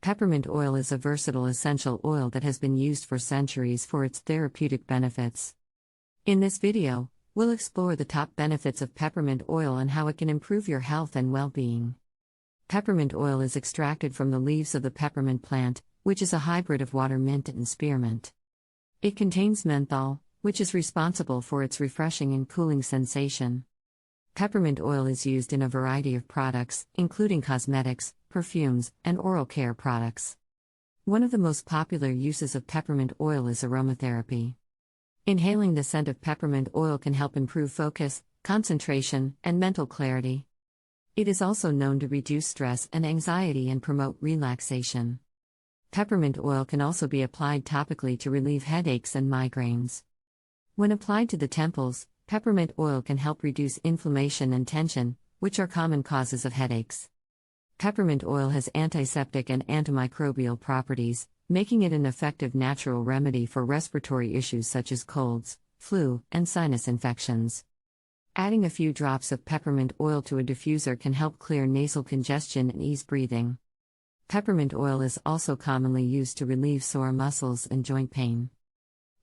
Peppermint oil is a versatile essential oil that has been used for centuries for its therapeutic benefits. In this video, we'll explore the top benefits of peppermint oil and how it can improve your health and well-being. Peppermint oil is extracted from the leaves of the peppermint plant, which is a hybrid of water mint and spearmint. It contains menthol, which is responsible for its refreshing and cooling sensation. Peppermint oil is used in a variety of products, including cosmetics, perfumes, and oral care products. One of the most popular uses of peppermint oil is aromatherapy. Inhaling the scent of peppermint oil can help improve focus, concentration, and mental clarity. It is also known to reduce stress and anxiety and promote relaxation. Peppermint oil can also be applied topically to relieve headaches and migraines. When applied to the temples, peppermint oil can help reduce inflammation and tension, which are common causes of headaches. Peppermint oil has antiseptic and antimicrobial properties, making it an effective natural remedy for respiratory issues such as colds, flu, and sinus infections. Adding a few drops of peppermint oil to a diffuser can help clear nasal congestion and ease breathing. Peppermint oil is also commonly used to relieve sore muscles and joint pain.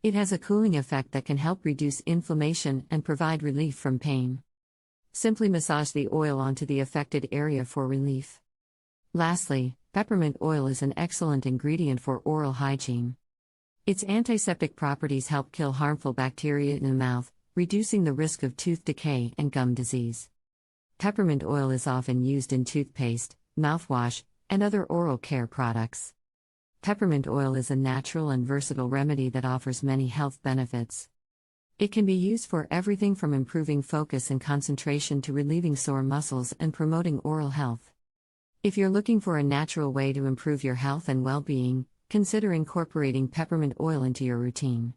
It has a cooling effect that can help reduce inflammation and provide relief from pain. Simply massage the oil onto the affected area for relief. Lastly, peppermint oil is an excellent ingredient for oral hygiene. Its antiseptic properties help kill harmful bacteria in the mouth, reducing the risk of tooth decay and gum disease. Peppermint oil is often used in toothpaste, mouthwash, and other oral care products. Peppermint oil is a natural and versatile remedy that offers many health benefits. It can be used for everything from improving focus and concentration to relieving sore muscles and promoting oral health. If you're looking for a natural way to improve your health and well-being, consider incorporating peppermint oil into your routine.